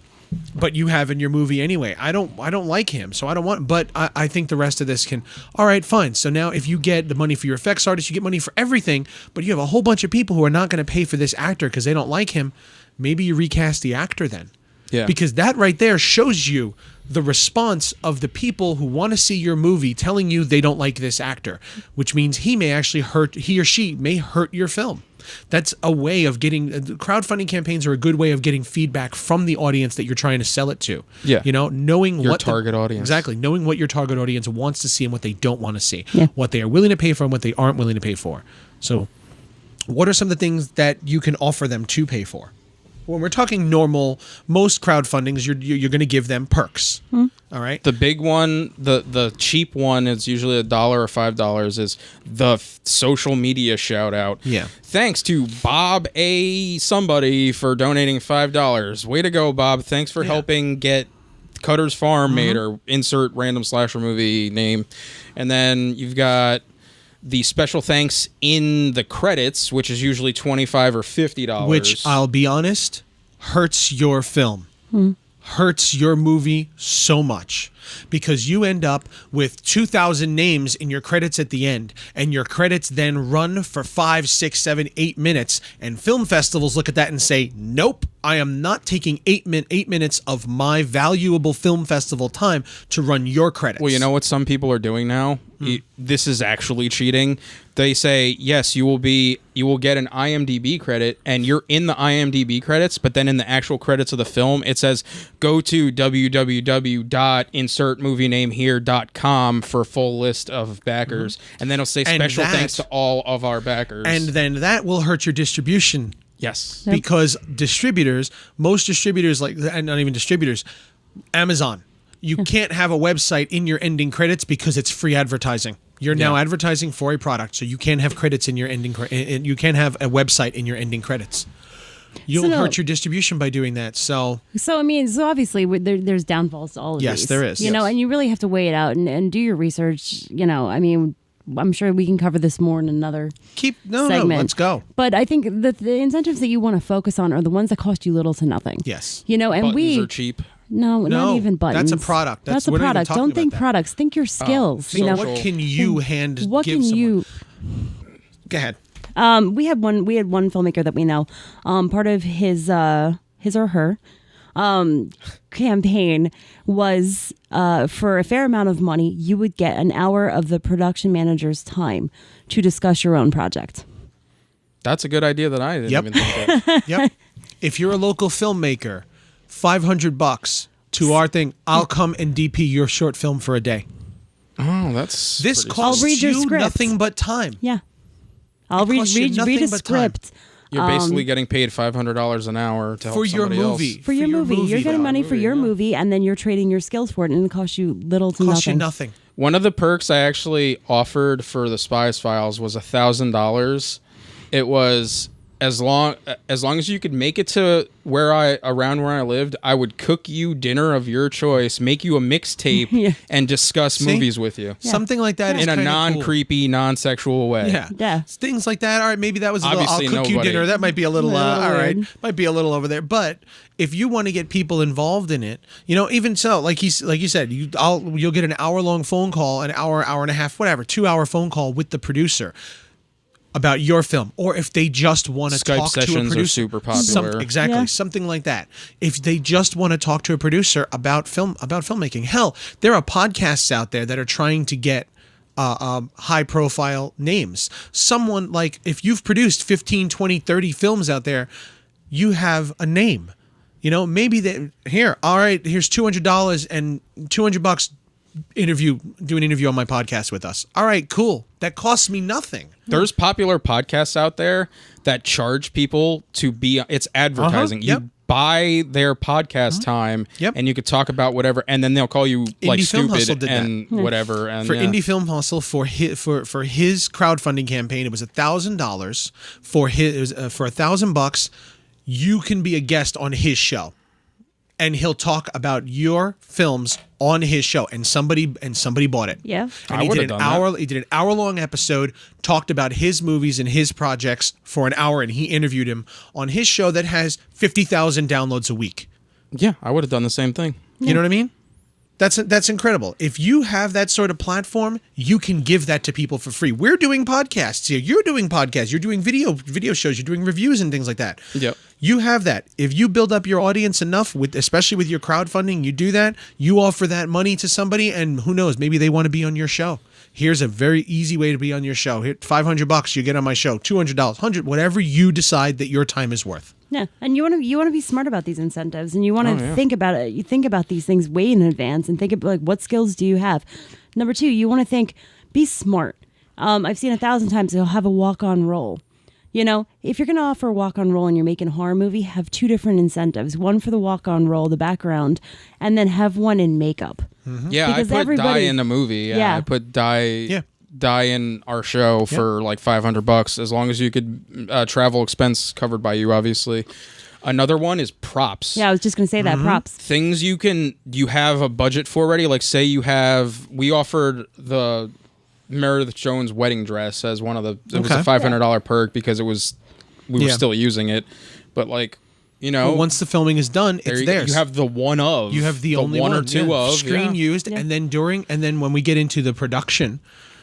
but you have in your movie anyway. I don't like him, so I don't want. But I think the rest of this can. All right, fine. So now, if you get the money for your effects artist, you get money for everything. But you have a whole bunch of people who are not going to pay for this actor because they don't like him. Maybe you recast the actor then. Yeah. Because that right there shows you the response of the people who want to see your movie telling you they don't like this actor, which means he or she may hurt your film. That's a way of getting crowdfunding campaigns are a good way of getting feedback from the audience that you're trying to sell it to. Yeah. You know, knowing Your what target audience. Exactly. Knowing what your target audience wants to see and what they don't want to see. Yeah. What they are willing to pay for and what they aren't willing to pay for. So what are some of the things that you can offer them to pay for? When we're talking normal, most crowdfundings, you're going to give them perks. All right. The big one, the cheap one is usually $1 or $5 is the social media shout out. Yeah. Thanks to Bob A. somebody for donating $5. Way to go, Bob. Thanks for helping get Cutter's Farm made, or insert random slasher movie name. And then you've got the special thanks in the credits, which is usually $25 or $50. Which, I'll be honest, hurts your film. Hurts your movie so much because you end up with 2,000 names in your credits at the end, and your credits then run for 5, 6, 7, 8 minutes, and film festivals look at that and say, nope, I am not taking 8 minutes of my valuable film festival time to run your credits. Well, you know what some people are doing now? This is actually cheating. They say, yes, you will get an IMDb credit, and you're in the IMDb credits, but then in the actual credits of the film, it says, go to www.insertmovienamehere.com for a full list of backers. And then it'll say special thanks to all of our backers. And then that will hurt your distribution. Yes. Because most distributors, and not even distributors, Amazon, you can't have a website in your ending credits because it's free advertising. You're now advertising for a product, so you can't have credits in your ending. You can't have a website in your ending credits. You'll hurt your distribution by doing that. So I mean, obviously there's downfalls to all of these. Yes, there is. You know, and you really have to weigh it out and do your research. You know, I mean, I'm sure we can cover this more in another segment. Let's go. But I think that the incentives that you want to focus on are the ones that cost you little to nothing. Yes. You know, and Buttons are cheap. No, not even buttons. That's a product. That's a we're not even product. talking Don't think about that. products. Think your skills. You know, social. What can you what give can someone? you? Go ahead. We had one filmmaker that we know. Part of his or her campaign was for a fair amount of money, you would get an hour of the production manager's time to discuss your own project. That's a good idea that I didn't even think of. Yep. If you're a local filmmaker, $500 to our thing, I'll come and DP your short film for a day. Oh, that's This pretty costs I'll read your you script. nothing but time. Yeah, I'll read costs you nothing a but time. script. You're basically getting paid $500 an hour to help For your somebody movie. else. For your movie. You're getting money for your yeah. movie, and then you're trading your skills for it, and it costs you little to Costs you nothing. nothing. One of the perks I actually offered for the Spies Files was $1,000. It was as long as you could make it to around where I lived, I would cook you dinner of your choice, make you a mixtape, and discuss movies with you. Yeah. Something like that is In a kinda non-creepy, non-sexual way. Yeah. Yeah. Things like that. All right, maybe that was a little, Obviously I'll cook you nobody- dinner. That might be a little, Little all right. weird. Might be a little over there. But if you want to get people involved in it, you know, even so, like you said, you'll get an hour-long phone call, an hour and a half, whatever, 2-hour phone call with the producer. about your film, or if they just want to Skype talk to a sessions producer. are super popular. Exactly, something like that. If they just want to talk to a producer about filmmaking. Hell, there are podcasts out there that are trying to get high profile names. Someone like, if you've produced 15, 20, 30 films out there, you have a name. You know, maybe all right, here's $200 and $200 do an interview on my podcast with us. All right, cool. That costs me nothing. There's popular podcasts out there that charge people to be, it's advertising. You buy their podcast time and you could talk about whatever, and then they'll call you like stupid and whatever. And for Indie Film Hustle, for his crowdfunding campaign, it was $1,000 for $1,000. You can be a guest on his show, and he'll talk about your films on his show, and somebody bought it. Yeah, and he did an hour-long episode, talked about his movies and his projects for an hour, and he interviewed him on his show that has 50,000 downloads a week. Yeah, I would have done the same thing. You know what I mean? That's incredible. If you have that sort of platform, you can give that to people for free. We're doing podcasts here. You're doing podcasts. You're doing video shows. You're doing reviews and things like that. Yep. You have that. If you build up your audience enough, especially with your crowdfunding, you do that. You offer that money to somebody, and who knows? Maybe they want to be on your show. Here's a very easy way to be on your show. Here, $500, you get on my show. $200, $100, whatever you decide that your time is worth. Yeah, and you want to be smart about these incentives, and you want to think about it. You think about these things way in advance, and think about like, what skills do you have. Number two, you want to think, be smart. I've seen 1,000 times they'll have a walk-on role. You know, if you're going to offer a walk-on role and you're making a horror movie, have two different incentives: one for the walk-on role, the background, and then have one in makeup. Mm-hmm. Yeah, because I put dye in the movie. Yeah, I put dye. Yeah. Die in our show for like $500, as long as you could travel expense covered by you, obviously. Another one is props. Yeah, I was just gonna say that. Props, things you have a budget for already. Like, say we offered the Meredith Jones wedding dress as one of the. It was a $500 perk because we were still using it, but like. You know, once the filming is done, it's theirs. You have the one of. You have the only one or two of screen used, and then when we get into the production.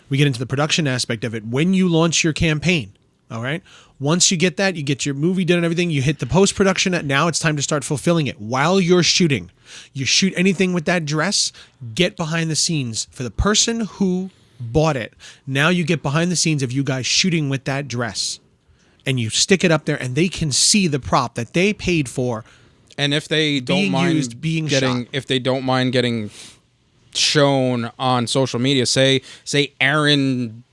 We get into the production aspect of it. When you launch your campaign, all right? Once you get that, you get your movie done and everything, you hit the post-production. Now it's time to start fulfilling it. While you're shooting, you shoot anything with that dress, get behind the scenes for the person who bought it. Now you get behind the scenes of you guys shooting with that dress. And you stick it up there, and they can see the prop that they paid for. And if they don't mind getting shown on social media, say Aaron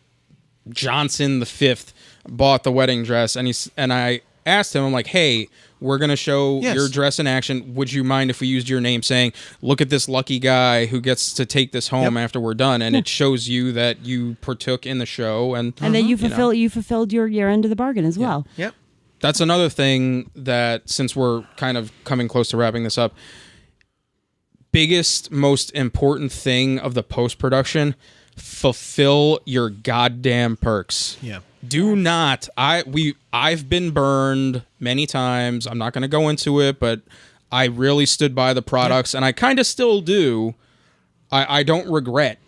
Johnson the Fifth bought the wedding dress, and I asked him, I'm like, hey, we're gonna show your dress in action. Would you mind if we used your name, saying, look at this lucky guy who gets to take this home after we're done, and it shows you that you partook in the show, and then you fulfilled your end of the bargain as well. Yep. That's another thing that, since we're kind of coming close to wrapping this up, biggest, most important thing of the post-production, fulfill your goddamn perks. Yeah. Do not. I've been burned many times. I'm not going to go into it, but I really stood by the products, and I kind of still do. I don't regret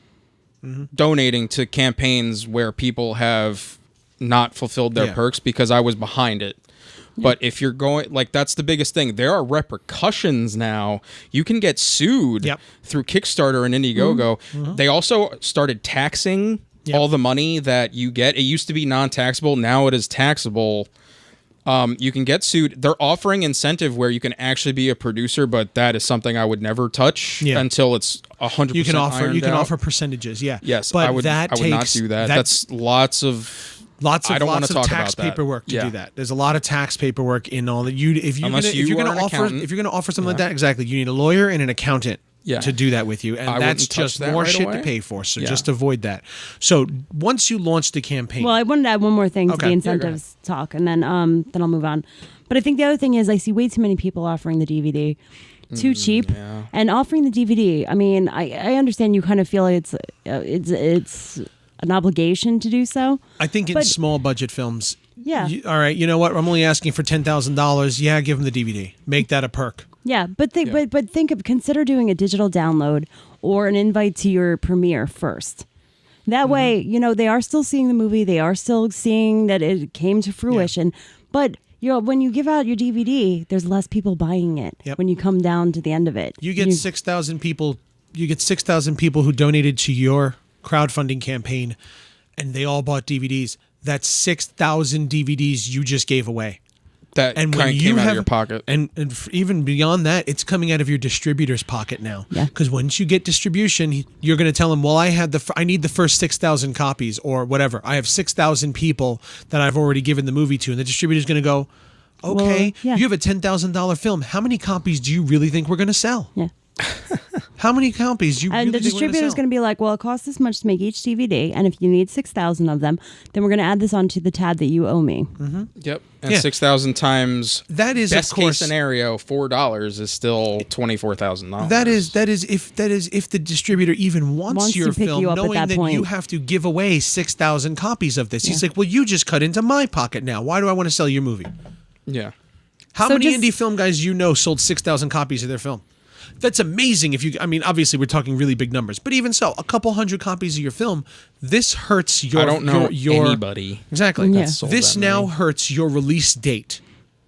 donating to campaigns where people have not fulfilled their perks because I was behind it. But if you're going, like, that's the biggest thing. There are repercussions now. You can get sued through Kickstarter and Indiegogo. They also started taxing all the money that you get. It used to be non-taxable. Now it is taxable. You can get sued. They're offering incentive where you can actually be a producer, but that is something I would never touch until it's 100% You can offer out. percentages, Yes, but I would not do that. That's lots of tax paperwork to do that. There's a lot of tax paperwork in all that. If you're going to offer something like that, exactly, you need a lawyer and an accountant to do that with you, and that's just more shit to pay for. So just avoid that. So once you launch the campaign, well, I wanted to add one more thing to the incentives talk, and then I'll move on. But I think the other thing is I see way too many people offering the DVD. Too cheap, and offering the DVD. I mean, I understand you kind of feel like it's an obligation to do so. I think in small budget films, all right, you know what? I'm only asking for $10,000. Yeah, give them the DVD. Make that a perk. Yeah, but consider doing a digital download or an invite to your premiere first. That way, they are still seeing the movie. They are still seeing that it came to fruition. Yeah. But when you give out your DVD, there's less people buying it when you come down to the end of it. You get 6,000 people. You get 6,000 people who donated to your crowdfunding campaign, and they all bought DVDs. That's 6,000 DVDs you just gave away. That kind of came out of your pocket. And even beyond that, it's coming out of your distributor's pocket now. Yeah. Because once you get distribution, you're going to tell them, well, I need the first 6,000 copies or whatever. I have 6,000 people that I've already given the movie to. And the distributor's going to go, okay, you have a $10,000 film. How many copies do you really think we're going to sell? Yeah. How many copies do you really think we're going to sell? And the distributor's going to be like, well, it costs this much to make each DVD, and if you need 6,000 of them, then we're going to add this onto the tab that you owe me. Mm-hmm. Yep. And 6,000 times that is best case scenario $4 is still $24,000. That is if the distributor even wants your film, you knowing that you have to give away 6,000 copies of this. He's like, well, you just cut into my pocket now. Why do I want to sell your movie? Yeah. How many indie film guys sold 6,000 copies of their film? That's amazing. Obviously we're talking really big numbers, but even so, a couple hundred copies of your film, this hurts your... I don't know anybody. Exactly. Yeah. This now hurts your release date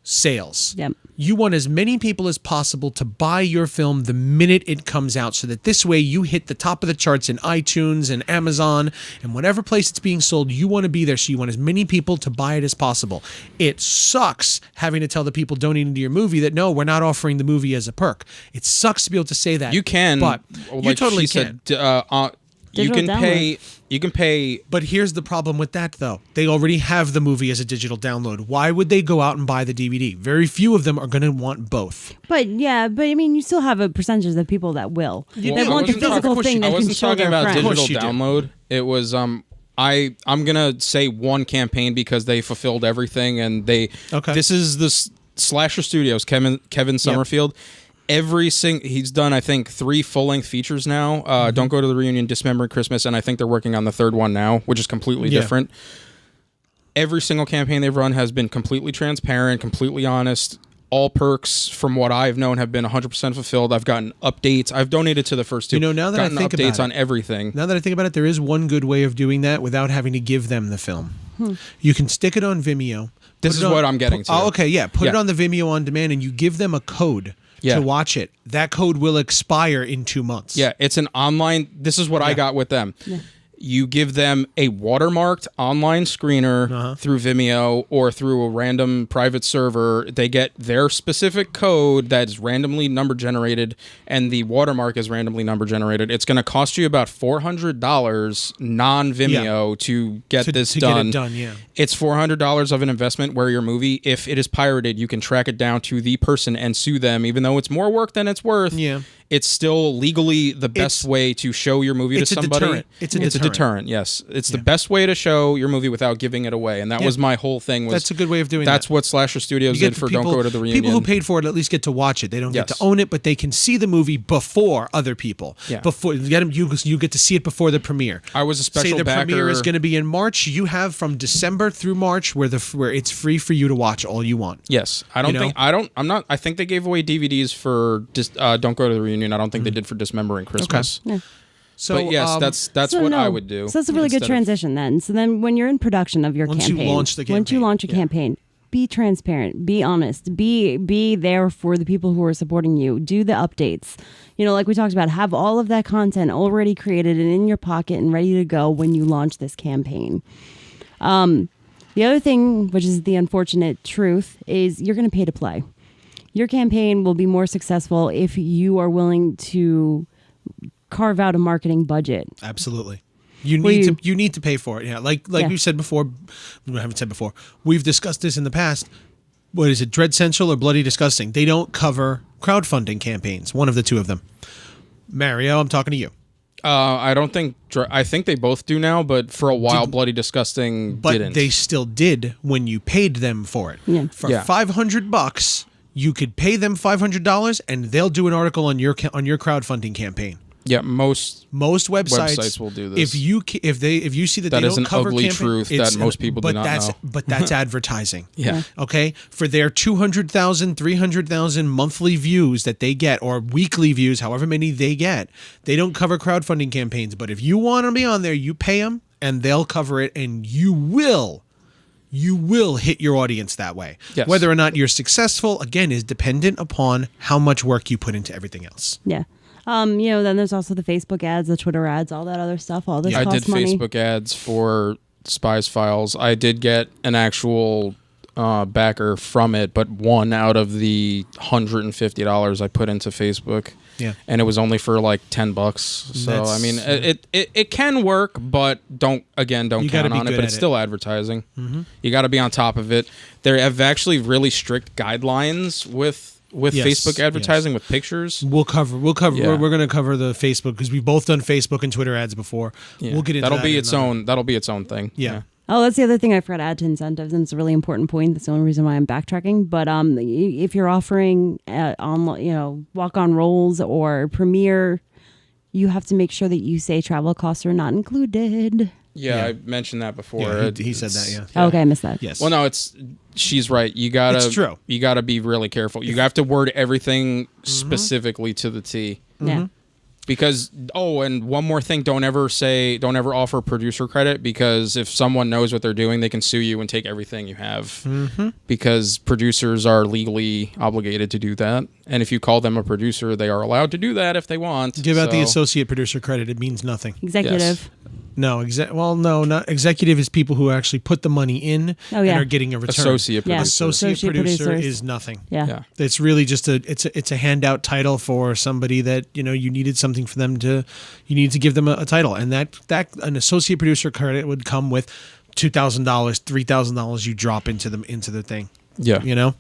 sales. Yep. You want as many people as possible to buy your film the minute it comes out, so that this way you hit the top of the charts in iTunes and Amazon and whatever place it's being sold. You want to be there, so you want as many people to buy it as possible. It sucks having to tell the people donating to your movie that, no, we're not offering the movie as a perk. It sucks to be able to say that. You can, but you totally can. You can pay. But here's the problem with that, though. They already have the movie as a digital download. Why would they go out and buy the DVD? Very few of them are going to want both. But you still have a percentage of the people that will. They want the physical thing that can show their friends. I wasn't talking about digital download. It was I'm gonna say one campaign because they fulfilled everything, and this is the Slasher Studios, Kevin Summerfield. Yep. He's done, I think, 3 full-length features now. Don't Go to the Reunion, Dismembering Christmas, and I think they're working on the 3rd one now, which is completely different. Every single campaign they've run has been completely transparent, completely honest. All perks, from what I've known, have been 100% fulfilled. I've gotten updates. I've donated to the first 2. Now that I think updates about on everything. Now that I think about it, there is one good way of doing that without having to give them the film. You can stick it on Vimeo. This is what I'm getting to. Oh, okay, yeah. Put it on the Vimeo on demand, and you give them a code to watch it. That code will expire in 2 months. Yeah, it's an online... This is what I got with them. Yeah. You give them a watermarked online screener through Vimeo or through a random private server. They get their specific code that's randomly number generated, and the watermark is randomly number generated. It's going to cost you about $400 non-Vimeo to get this done. Get it done, yeah. It's $400 of an investment where your movie, if it is pirated, you can track it down to the person and sue them, even though it's more work than it's worth. Yeah. It's still legally the best way to show your movie to somebody. It's a deterrent, yes. It's the best way to show your movie without giving it away. And that was my whole thing. That's a good way of doing that. That's what Slasher Studios did for Don't Go to the Reunion. People who paid for it at least get to watch it. They don't get to own it, but they can see the movie before other people. Yeah. Before you get to see it before the premiere. I was a special backer. Say the premiere is going to be in March. You have from December through March where it's free for you to watch all you want. Yes. I think they gave away DVDs for Don't Go to the Reunion. I don't think they did for Dismembering Christmas. Okay. Yeah. So, but yes, that's what I would do. So that's a really good transition then. So then when you're in production of your campaign, once you launch a campaign, be transparent, be honest, be there for the people who are supporting you. Do the updates. Like we talked about, have all of that content already created and in your pocket and ready to go when you launch this campaign. The other thing, which is the unfortunate truth, is you're going to pay to play. Your campaign will be more successful if you are willing to carve out a marketing budget. Absolutely. You need to pay for it. Yeah. Like you said before, I haven't said before, we've discussed this in the past. What is it, Dread Central or Bloody Disgusting? They don't cover crowdfunding campaigns, one of the two of them. Mario, I'm talking to you. I think they both do now, but for a while, Bloody Disgusting didn't. But they still did when you paid them for it. Yeah. For $500, you could pay them $500 and they'll do an article on your crowdfunding campaign. Yeah, most websites will do this. If you see that that they is don't an cover ugly campaign, truth that most people do not know. But that's advertising. Yeah. Okay, for their 200,000, 300,000 monthly views that they get, or weekly views, however many they get, they don't cover crowdfunding campaigns. But if you want to be on there, you pay them, and they'll cover it, and you will hit your audience that way. Yes. Whether or not you're successful, again, is dependent upon how much work you put into everything else. Yeah. Then there's also the Facebook ads, the Twitter ads, all that other stuff. All this I costs did money. Facebook ads for Spies Files. I did get an actual backer from it, but one out of the $150 I put into Facebook. Yeah. And it was only for like $10. So I mean, it can work, but don't count on it. But it's still advertising. Mm-hmm. You got to be on top of it. They have actually really strict guidelines with Facebook advertising with pictures. We'll cover. Yeah. We're going to cover the Facebook because we've both done Facebook and Twitter ads before. Yeah. We'll get into that'll be its own thing. Yeah. Oh, that's the other thing I forgot to add to incentives, and it's a really important point. That's the only reason why I'm backtracking. But if you're offering walk-on roles or premiere, you have to make sure that you say travel costs are not included. Yeah, I mentioned that before. Yeah, he said that. Yeah. Oh, okay, I missed that. Yes. Well, no, she's right. It's true. You gotta be really careful. You have to word everything specifically to the T. Yeah. Because and one more thing, don't ever offer producer credit, because if someone knows what they're doing, they can sue you and take everything you have. Mm-hmm. Because producers are legally obligated to do that, and if you call them a producer, they are allowed to do that if they want. Give out the associate producer credit. It means nothing. Executive. Yes. No, not executive is people who actually put the money in and are getting a return. Associate producer. Associate producer is nothing. Yeah. It's really just it's a handout title for somebody that, you needed something for them to, you need to give them a title. And that an associate producer credit would come with $2,000, $3,000 you drop into the thing. Yeah.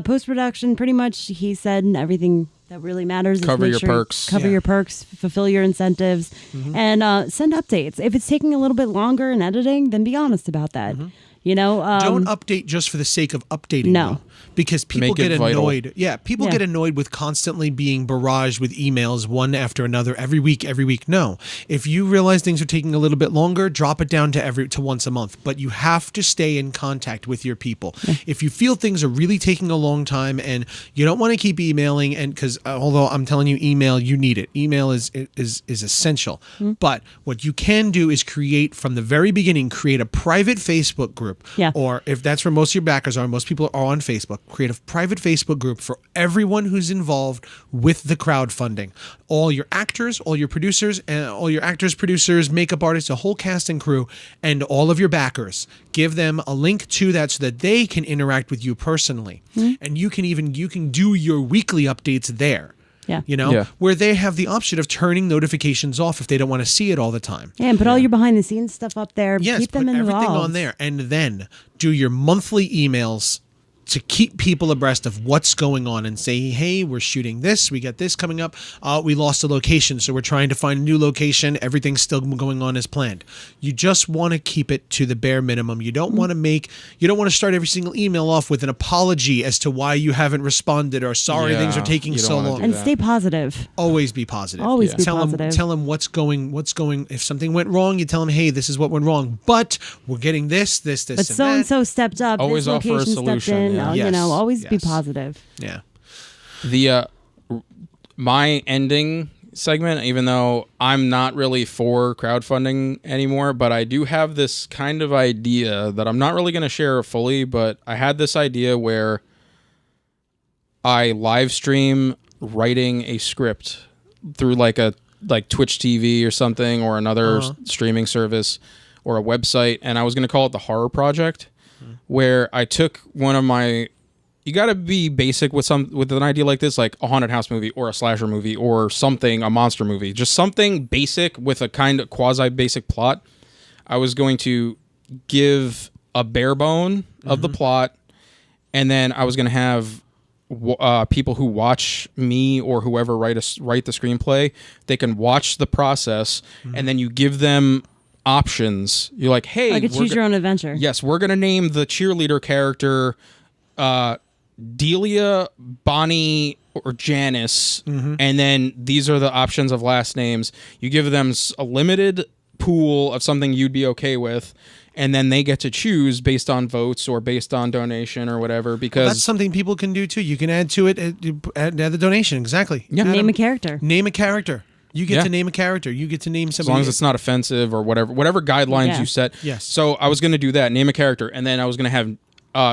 Post-production, pretty much he said everything that really matters. Cover your perks. Cover your perks, fulfill your incentives, and send updates. If it's taking a little bit longer in editing, then be honest about that. Don't update just for the sake of updating. No. Though, because people get annoyed. Vital. Yeah, people get annoyed with constantly being barraged with emails one after another every week. No. If you realize things are taking a little bit longer, drop it down to once a month. But you have to stay in contact with your people. If you feel things are really taking a long time and you don't want to keep emailing, and because although I'm telling you, email, you need it. Email is essential. But what you can do is from the very beginning, create a private Facebook group. Yeah. Or if that's where most of your backers are, most people are on Facebook, create a private Facebook group for everyone who's involved with the crowdfunding. All your actors, all your producers, and all your actors, producers, makeup artists, the whole cast and crew, and all of your backers. Give them a link to that so that they can interact with you personally. And you can do your weekly updates there. Yeah. Where they have the option of turning notifications off if they don't want to see it all the time. Yeah, and put all your behind the scenes stuff up there. Yes, keep them put involved. everything on there, and then do your monthly emails to keep people abreast of what's going on and say, hey, we're shooting this, we got this coming up, we lost a location, so we're trying to find a new location, everything's still going on as planned. You just want to keep it to the bare minimum. You don't want to start every single email off with an apology as to why you haven't responded or sorry things are taking so long. And stay positive. Always be positive. Always be positive. Tell them what's going. If something went wrong, you tell them, hey, this is what went wrong, but we're getting this, but and so and so stepped up. Always this offer a location solution. stepped in. Yeah. Always be positive. Yeah. The my ending segment, even though I'm not really for crowdfunding anymore, but I do have this kind of idea that I'm not really going to share fully, but I had this idea where I live stream writing a script through like Twitch TV or something, or another streaming service or a website, and I was going to call it the Horror Project, where I took one of my... You got to be basic with an idea like this, like a haunted house movie or a slasher movie or something, a monster movie, just something basic with a kind of quasi-basic plot. I was going to give a bare bone of the plot, and then I was going to have people who watch me or whoever write the screenplay, they can watch the process, and then you give them options. You're like, hey, like a choose your own adventure. Yes, we're going to name the cheerleader character Delia Bonnie or Janice, and then these are the options of last names. You give them a limited pool of something you'd be okay with, and then they get to choose based on votes or based on donation or whatever. Because that's something people can do too. You can add to it, add the donation. Exactly. Yeah. Name a character. Name a character. You get to name a character. You get to name somebody. As long as it's not offensive or whatever guidelines you set. Yes. So I was going to do that, name a character, and then I was going to have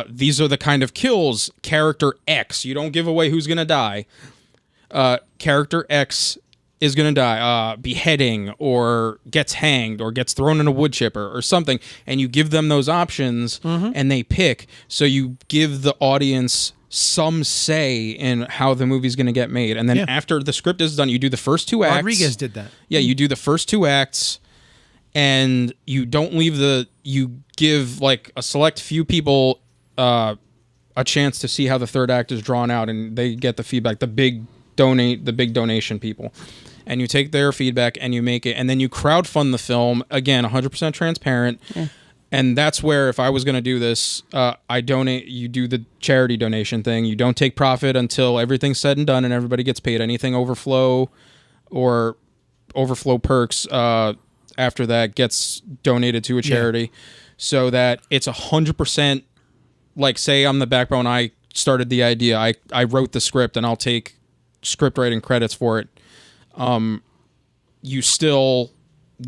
these are the kind of kills character X. You don't give away who's going to die. Character X is going to die, beheading or gets hanged or gets thrown in a wood chipper or something, and you give them those options and they pick. So you give the audience some say in how the movie's going to get made. And then after the script is done, you do the first 2 acts. Rodriguez did that. Yeah, you do the first 2 acts, and you don't leave you give like a select few people a chance to see how the third act is drawn out, and they get the feedback, the big donation people. And you take their feedback and you make it, and then you crowdfund the film, again, 100% transparent. Yeah. And that's where, if I was going to do this, I donate. You do the charity donation thing. You don't take profit until everything's said and done and everybody gets paid. Anything overflow or overflow perks after that gets donated to a charity, so that it's 100%. Like, say I'm the backbone. I started the idea. I wrote the script, and I'll take script writing credits for it. You still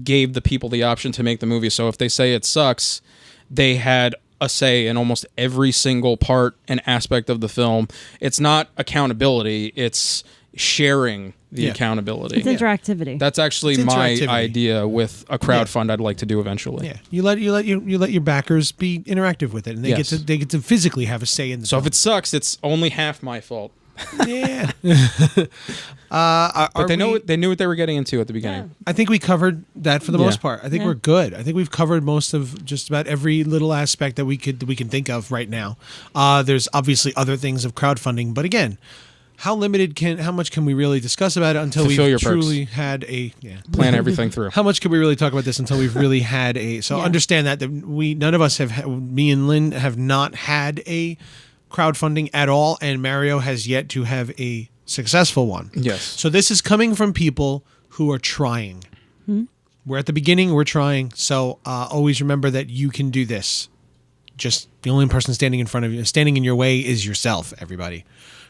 gave the people the option to make the movie. So if they say it sucks, they had a say in almost every single part and aspect of the film. It's not accountability, it's sharing the accountability. It's interactivity. That's actually my idea with a crowdfund I'd like to do eventually. Yeah, you let your backers be interactive with it, and they get to physically have a say in the film. If it sucks, it's only half my fault. Yeah. But they knew what they were getting into at the beginning. Yeah. I think we covered that for the most part. I think we're good. I think we've covered most of just about every little aspect that we can think of right now. There's obviously other things of crowdfunding, but again, how much can we really discuss about it until we've truly had a plan everything through? How much can we really talk about this until we've really had a understand that none of us me and Lynn have not had a crowdfunding at all, and Mario has yet to have a successful one. Yes. So this is coming from people who are trying. We're at the beginning, we're trying. So always remember that you can do this. Just the only person standing in your way is yourself, everybody.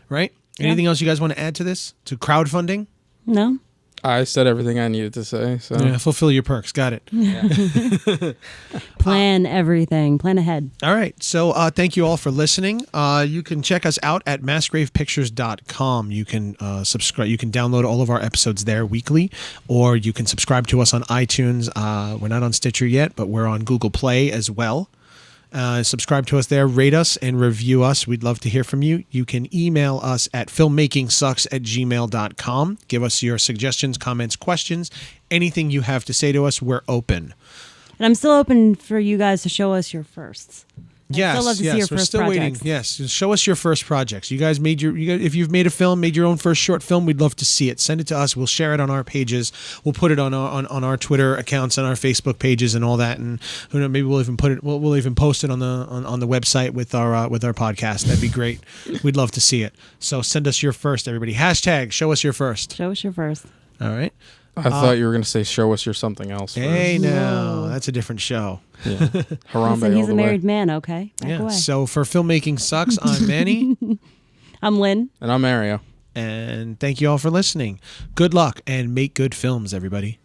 Right? Yeah. Anything else you guys want to add to this? To crowdfunding? No. I said everything I needed to say. So fulfill your perks. Got it. Yeah. Plan everything. Plan ahead. All right. So thank you all for listening. You can check us out at massgravepictures.com. You can subscribe. You can download all of our episodes there weekly, or you can subscribe to us on iTunes. We're not on Stitcher yet, but we're on Google Play as well. Subscribe to us there, rate us, and review us. We'd love to hear from you. You can email us at filmmakingsucks@gmail.com. Give us your suggestions, comments, questions, anything you have to say to us. We're open. And I'm still open for you guys to show us your firsts. Yes, still love to see your first still projects. waiting. Yes, show us your first projects. You guys if you've made a film, made your own first short film, we'd love to see it. Send it to us. We'll share it on our pages. We'll put it on our Twitter accounts and our Facebook pages and all that. And who knows, maybe we'll even put it. We'll even post it on the website with our podcast. That'd be great. We'd love to see it. So send us your first, everybody. # show us your first. Show us your first. All right. I thought you were going to say show us your something else. Hey, no, that's a different show. Yeah. Harambe. Listen, he's a married man, okay? Back away. So for Filmmaking Sucks, I'm Manny. I'm Lynn. And I'm Mario. And thank you all for listening. Good luck and make good films, everybody.